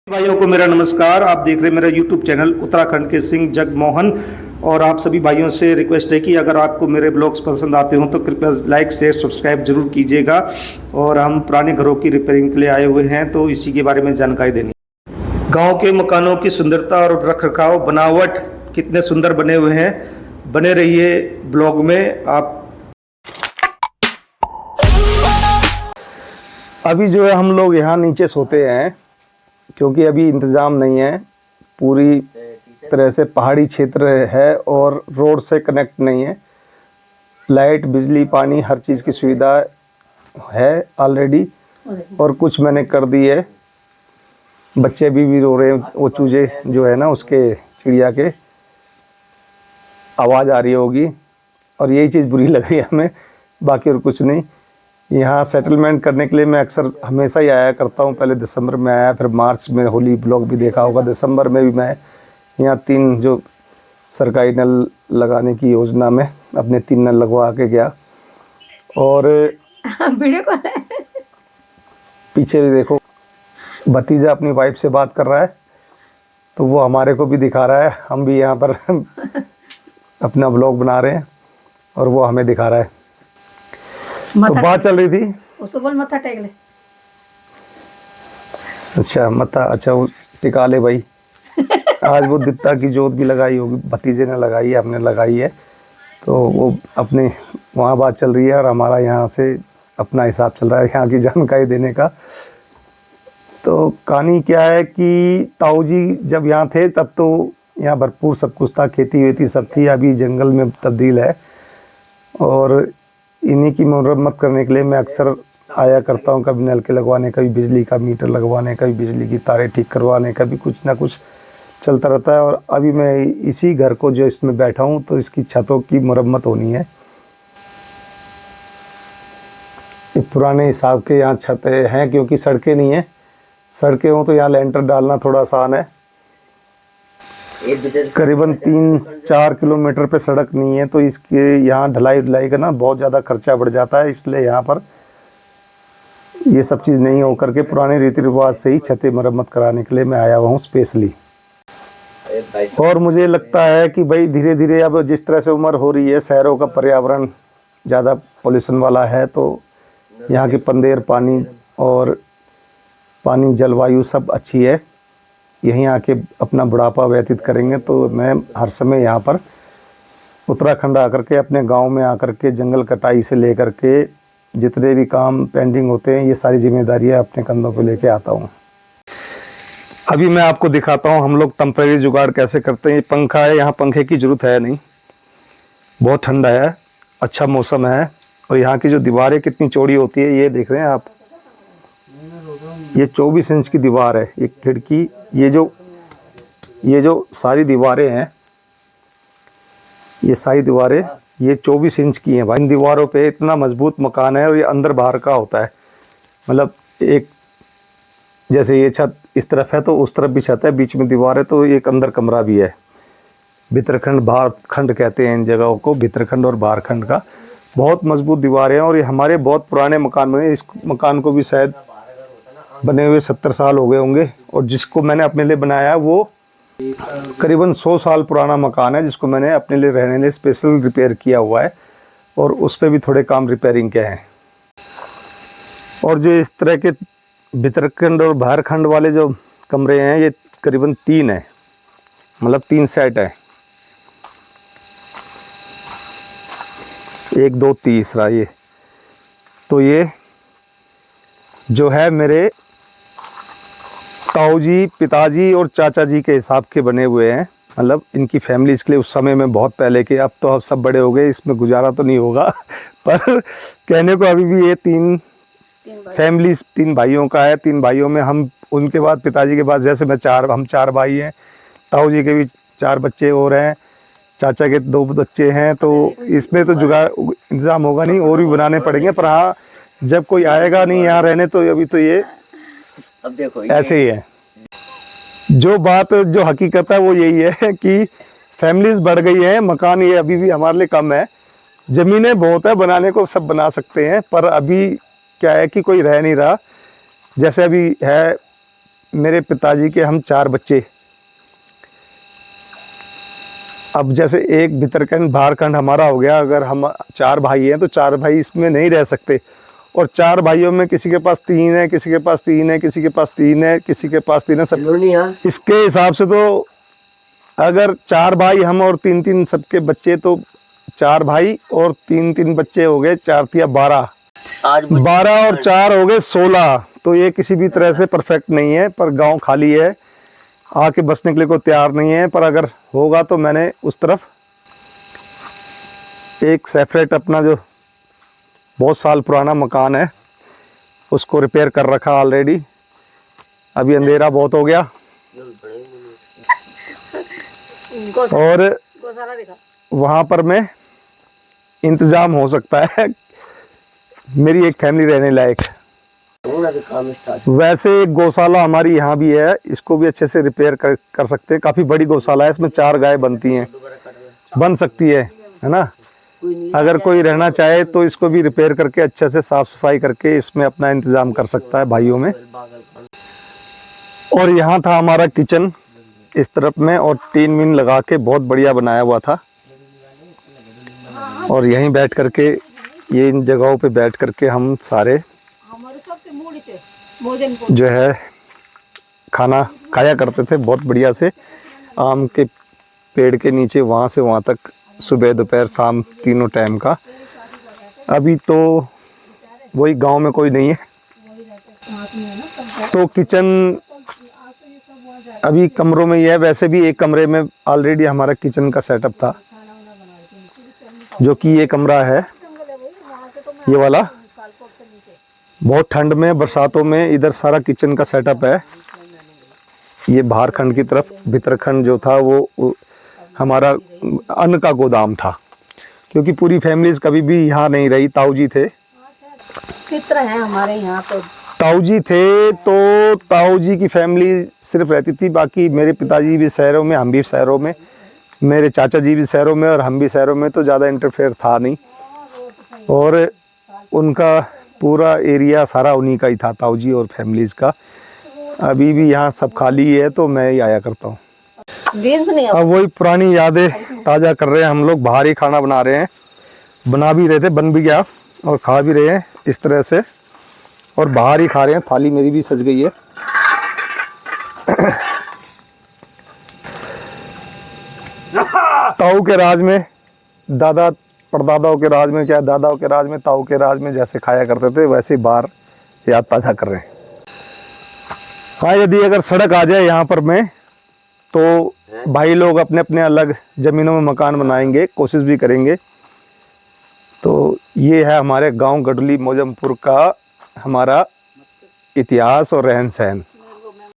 भाइयों को मेरा नमस्कार। आप देख रहे हैं मेरा YouTube चैनल उत्तराखंड के सिंह जगमोहन। और आप सभी भाइयों से रिक्वेस्ट है कि अगर आपको मेरे ब्लॉग्स पसंद आते हो तो कृपया लाइक शेयर सब्सक्राइब जरूर कीजिएगा। और हम पुराने घरों की रिपेयरिंग के लिए आए हुए हैं तो इसी के बारे में जानकारी देनी। गांव के मकानों की सुंदरता और रखरखाव बनावट कितने सुंदर बने हुए हैं, बने रहिए ब्लॉग में। आप अभी जो है हम लोग यहाँ नीचे सोते हैं क्योंकि अभी इंतज़ाम नहीं है, पूरी तरह से पहाड़ी क्षेत्र है और रोड से कनेक्ट नहीं है। लाइट बिजली पानी हर चीज़ की सुविधा है ऑलरेडी और कुछ मैंने कर दी है। बच्चे भी रो रहे हैं, वो चूजे जो है ना उसके चिड़िया के आवाज़ आ रही होगी और यही चीज़ बुरी लग रही है हमें, बाकी और कुछ नहीं। यहाँ सेटलमेंट करने के लिए मैं अक्सर हमेशा ही आया करता हूँ। पहले दिसंबर में आया, फिर मार्च में होली ब्लॉग भी देखा होगा। दिसंबर में भी मैं यहाँ 3 जो सरकारी नल लगाने की योजना में अपने 3 नल लगवा के गया। और वीडियो कॉल है। पीछे भी देखो, भतीजा अपनी वाइफ से बात कर रहा है तो वो हमारे को भी दिखा रहा है। हम भी यहाँ पर अपना ब्लॉग बना रहे हैं और वो हमें दिखा रहा है। तो बात चल रही थी, उसको बोल मत्था टेक ले। अच्छा मत्था, अच्छा वो टिका ले भाई। आज वो दीप्ता की जोत भी लगाई होगी, भतीजे ने लगाई है, हमने लगाई है। तो वो अपने वहाँ बात चल रही है और हमारा यहाँ से अपना हिसाब चल रहा है यहाँ की जानकारी देने का। तो कहानी क्या है कि ताऊ जी जब यहाँ थे तब तो यहाँ भरपूर सब कुछ था, खेती वेती सब थी। अभी जंगल में तब्दील है और इन्हीं की मरम्मत करने के लिए मैं अक्सर आया करता हूँ। कभी नलके लगवाने, कभी बिजली का मीटर लगवाने, कभी बिजली की तारें ठीक करवाने, कभी कुछ ना कुछ चलता रहता है। और अभी मैं इसी घर को जो इसमें बैठा हूँ तो इसकी छतों की मरम्मत होनी है। ये पुराने हिसाब के यहाँ छतें हैं क्योंकि सड़कें नहीं हैं। सड़कें हों तो यहाँ लेंटर डालना थोड़ा आसान है। करीबन 3-4 किलोमीटर पे सड़क नहीं है तो इसके यहाँ ढलाई का ना बहुत ज़्यादा खर्चा बढ़ जाता है। इसलिए यहाँ पर ये सब चीज़ नहीं हो करके पुराने रीति रिवाज से ही छतें मरम्मत कराने के लिए मैं आया हुआ हूँ स्पेशली। और मुझे लगता है कि भाई धीरे धीरे अब जिस तरह से उम्र हो रही है, शहरों का पर्यावरण ज़्यादा पॉल्यूशन वाला है तो यहाँ की पंदेर पानी और पानी जलवायु सब अच्छी है। यहीं आके अपना बुढ़ापा व्यतीत करेंगे। तो मैं हर समय यहाँ पर उत्तराखंड आकर के, अपने गांव में आकर के जंगल कटाई से लेकर के जितने भी काम पेंडिंग होते हैं ये सारी जिम्मेदारियाँ अपने कंधों पे लेके आता हूँ। अभी मैं आपको दिखाता हूँ हम लोग टेम्परेरी जुगाड़ कैसे करते हैं। ये पंखा है, यहाँ पंखे की ज़रूरत है नहीं, बहुत ठंडा है, अच्छा मौसम है। और यहाँ की जो दीवारें कितनी चौड़ी होती है ये देख रहे हैं आप। ये 24 इंच की दीवार है, ये खिड़की, ये जो सारी दीवारें हैं, ये सारी दीवारें ये 24 इंच की हैं भाई। इन दीवारों पे इतना मजबूत मकान है और ये अंदर बाहर का होता है। मतलब एक जैसे ये छत इस तरफ है तो उस तरफ भी छत है, बीच में दीवार है तो एक अंदर कमरा भी है। भितरखंड बाहर खंड कहते हैं इन जगहों को, भितरखंड और बाहर खंड का। बहुत मजबूत दीवारें हैं और ये हमारे बहुत पुराने मकान बने। इस मकान को भी शायद बने हुए 70 साल हो गए होंगे और जिसको मैंने अपने लिए बनाया वो करीबन 100 साल पुराना मकान है, जिसको मैंने अपने लिए रहने लिए स्पेशल रिपेयर किया हुआ है और उस पर भी थोड़े काम रिपेयरिंग के हैं। और जो इस तरह के भितरखंड और बाहर खंड वाले जो कमरे हैं ये करीबन 3 है, मतलब 3 सेट है, 1 2 तीसरा ये। तो ये जो है मेरे ताऊ जी, पिताजी और चाचा जी के हिसाब के बने हुए हैं। मतलब इनकी फैमिली इसके लिए उस समय में बहुत पहले के, अब तो अब सब बड़े हो गए, इसमें गुजारा तो नहीं होगा पर कहने को अभी भी ये 3 फैमिली 3 भाइयों का है। 3 भाइयों में हम, उनके बाद पिताजी के बाद जैसे हम 4 भाई हैं, ताऊ जी के भी 4 बच्चे और हैं, चाचा के 2 बच्चे हैं। तो इसमें तो जुगाड़ इंतज़ाम होगा नहीं, और भी बनाने पड़ेंगे। पर हाँ, जब कोई आएगा नहीं यहाँ रहने तो अभी तो ये अब देखो ऐसे ही है। जो बात जो हकीकत है वो यही है कि फैमिलीज बढ़ गई है, मकान ये अभी भी हमारे लिए कम है। ज़मीनें बहुत है, बनाने को सब बना सकते हैं, पर अभी क्या है कि कोई रह नहीं रहा। जैसे अभी है मेरे पिताजी के हम 4 बच्चे। अब जैसे एक भितरखंड बाहरखंड हमारा हो गया, अगर हम 4 भाई हैं तो 4 भाई इसमें नहीं रह सकते, और 4 भाइयों में किसी के पास 3 है, किसी के पास 3 है, किसी के पास 3 है, किसी के पास 3 है, सब। इसके हिसाब से तो अगर 4 भाई हम और 3-3 सबके बच्चे, तो 4 भाई और 3-3 बच्चे हो गए, 4 या 12, 12 और 4 हो गए 16। तो ये किसी भी तरह से परफेक्ट नहीं है, पर गांव खाली है, आके बसने के लिए कोई तैयार नहीं है। पर अगर होगा तो मैंने उस तरफ एक सेपरेट अपना जो बहुत साल पुराना मकान है उसको रिपेयर कर रखा ऑलरेडी। अभी अंधेरा बहुत हो गया और वहाँ पर में इंतज़ाम हो सकता है मेरी एक फैमिली रहने लायक। वैसे एक गौशाला हमारी यहाँ भी है, इसको भी अच्छे से रिपेयर कर सकते हैं। काफ़ी बड़ी गौशाला है, इसमें 4 गाय बनती हैं, बन सकती है ना। अगर कोई रहना चाहे तो इसको भी रिपेयर करके अच्छे से साफ सफाई करके इसमें अपना इंतज़ाम कर सकता है भाइयों में। और यहाँ था हमारा किचन इस तरफ में, और 3 मीन लगा के बहुत बढ़िया बनाया हुआ था। और यहीं बैठ करके, ये इन जगहों पे बैठ करके हम सारे जो है खाना खाया करते थे बहुत बढ़िया से, आम के पेड़ के नीचे, वहाँ से वहाँ तक, सुबह दोपहर शाम तीनों टाइम का। अभी तो वही गांव में कोई नहीं है, तो किचन अभी कमरों में ही है। वैसे भी एक कमरे में ऑलरेडी हमारा किचन का सेटअप था, जो कि ये कमरा है, ये वाला। बहुत ठंड में, बरसातों में इधर सारा किचन का सेटअप है। ये बाहरखंड की तरफ भितरखंड जो था वो हमारा अन्न का गोदाम था, क्योंकि पूरी फैमिलीज कभी भी यहाँ नहीं रही। ताऊ जी थे, कितना है हमारे यहाँ तो ताऊ जी थे, तो ताऊ जी की फैमिली सिर्फ रहती थी। बाकी मेरे पिताजी भी शहरों में, हम भी शहरों में, मेरे चाचा जी भी शहरों में और हम भी शहरों में, तो ज़्यादा इंटरफेयर था नहीं। और उनका पूरा एरिया सारा उन्हीं का ही था, ताऊ जी और फैमिलीज़ का। अभी भी यहाँ सब खाली है, तो मैं ही आया करता हूँ। अब वही पुरानी यादें ताज़ा कर रहे हैं हम लोग। बाहर ही खाना बना रहे हैं, बना भी रहे थे, बन भी गया, और खा भी रहे हैं इस तरह से, और बाहर ही खा रहे हैं। थाली मेरी भी सज गई है। ताऊ के राज में, दादा परदादाओं के राज में, क्या दादाओं के राज में, ताऊ के राज में जैसे खाया करते थे, वैसे बाहर याद ताज़ा कर रहे हैं। हाँ, यदि अगर सड़क आ जाए यहाँ पर में, तो भाई लोग अपने अपने अलग ज़मीनों में मकान बनाएंगे, कोशिश भी करेंगे। तो ये है हमारे गांव गडली मौजमपुर का हमारा इतिहास और रहन सहन।